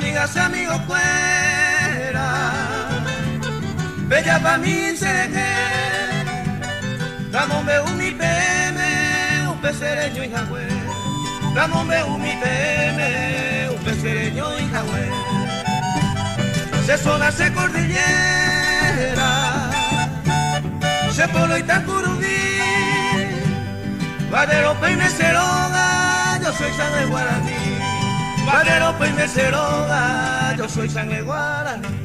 amigas y amigos fuera, bella pa' mí seré, Ramón un mi peme, un pecereño y jagüe, Ramón un mi peme, un pecereño y jagüe, se sola se cordillera, se polo y tacurubí, Vadero peine ceroga, yo soy sangre guaraní. Vadero peine ceroga, yo soy sangre guaraní.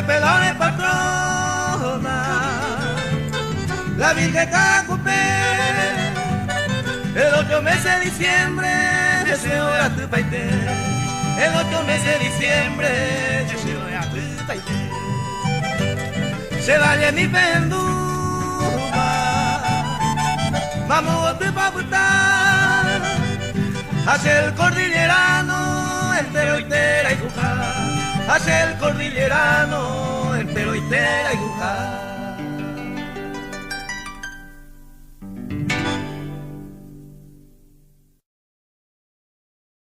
Pelón es patrona, la Virgen Cacupé, el 8 meses de diciembre, deseo a tu paité, el 8 meses de diciembre, deseo a tu paité, se vaya mi penduma, vamos a tu paputar, hace el cordillerano, entero y tera y jujá. Hace el cordillerano entero y tera y jujá.